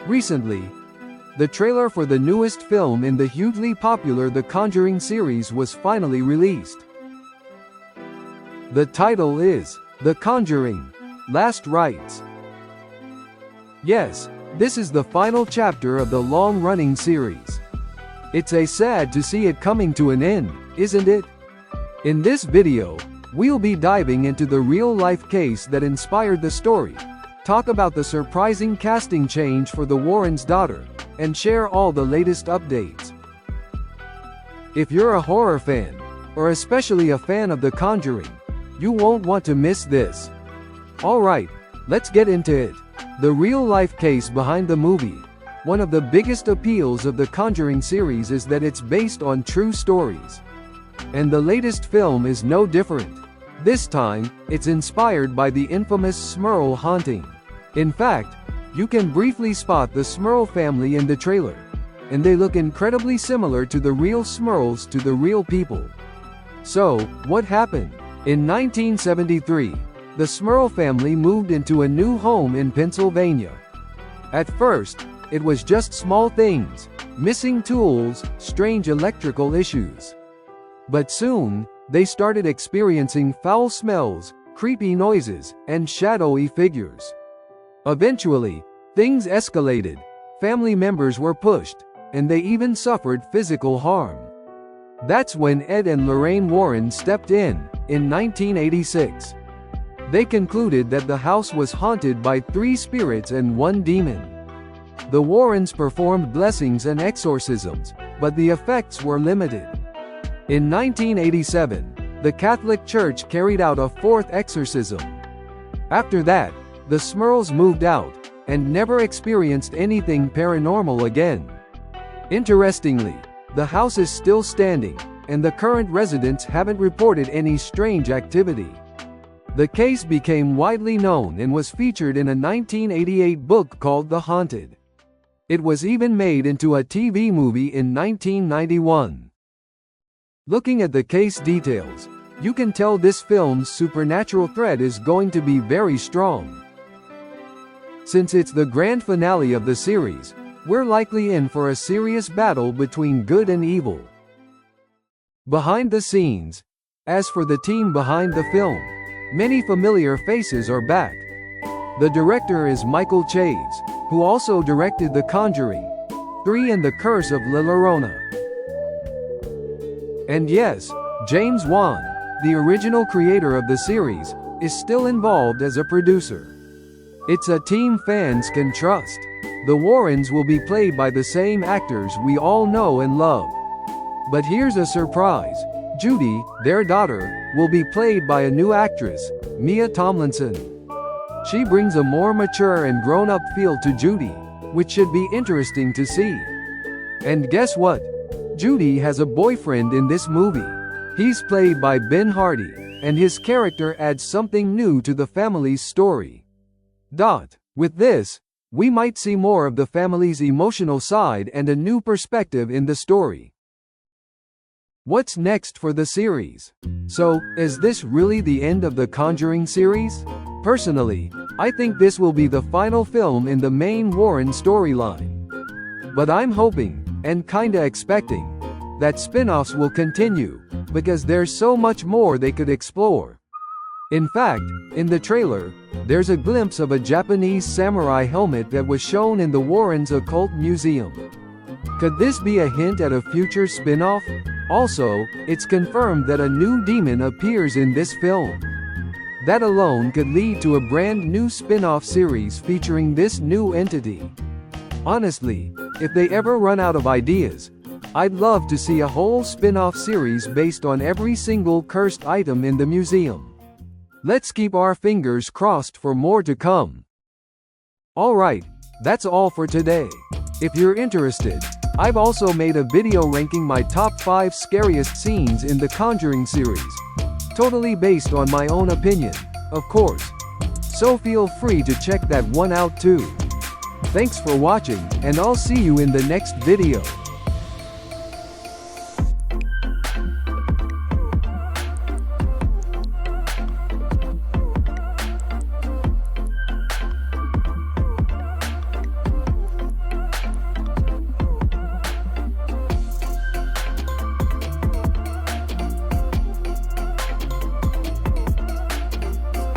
Recently, the trailer for the newest film in the hugely popular The Conjuring series was finally released. The title is The Conjuring: Last Rites. Yes, this is the final chapter of the long-running series. It's sad to see it coming to an end, isn't it? In this video, we'll be diving into the real-life case that inspired the story, talk about the surprising casting change for the Warrens' daughter, and share all the latest updates. If you're a horror fan, or especially a fan of The Conjuring, you won't want to miss this. Alright, let's get into it. The real-life case behind the movie. One of the biggest appeals of the Conjuring series is that it's based on true stories. And the latest film is no different. This time, it's inspired by the infamous Smurl haunting. In fact, you can briefly spot the Smurl family in the trailer, and they look incredibly similar to the real Smurls to the real people. So, what happened? In 1973, the Smurl family moved into a new home in Pennsylvania. At first, it was just small things, missing tools, strange electrical issues. But soon, they started experiencing foul smells, creepy noises, and shadowy figures. Eventually, things escalated, family members were pushed, and they even suffered physical harm. That's when Ed and Lorraine Warren stepped in 1986. They concluded that the house was haunted by 3 spirits and 1 demon. The Warrens performed blessings and exorcisms, but the effects were limited. In 1987, the Catholic Church carried out a 4th exorcism. After that, the Smurls moved out, and never experienced anything paranormal again. Interestingly, the house is still standing, and the current residents haven't reported any strange activity. The case became widely known and was featured in a 1988 book called The Haunted. It was even made into a TV movie in 1991. Looking at the case details, you can tell this film's supernatural thread is going to be very strong. Since it's the grand finale of the series, we're likely in for a serious battle between good and evil. Behind the scenes, as for the team behind the film, many familiar faces are back. The director is Michael Chaves, who also directed The Conjuring 3 and The Curse of La Llorona. And yes, James Wan, the original creator of the series, is still involved as a producer. It's a team fans can trust. The Warrens will be played by the same actors we all know and love. But here's a surprise. Judy, their daughter, will be played by a new actress, Mia Tomlinson. She brings a more mature and grown-up feel to Judy, which should be interesting to see. And guess what? Judy has a boyfriend in this movie. He's played by Ben Hardy, and his character adds something new to the family's story. With this, we might see more of the family's emotional side and a new perspective in the story. What's next for the series? So, is this really the end of the Conjuring series? Personally, I think this will be the final film in the main Warren storyline. But I'm hoping, and kinda expecting, that spin-offs will continue, because there's so much more they could explore. In fact, in the trailer, there's a glimpse of a Japanese samurai helmet that was shown in the Warrens' occult museum. Could this be a hint at a future spin-off? Also, it's confirmed that a new demon appears in this film. That alone could lead to a brand new spin-off series featuring this new entity. Honestly, if they ever run out of ideas, I'd love to see a whole spin-off series based on every single cursed item in the museum. Let's keep our fingers crossed for more to come. Alright, that's all for today. If you're interested, I've also made a video ranking my top 5 scariest scenes in the Conjuring series. Totally based on my own opinion, of course. So feel free to check that one out too. Thanks for watching, and I'll see you in the next video.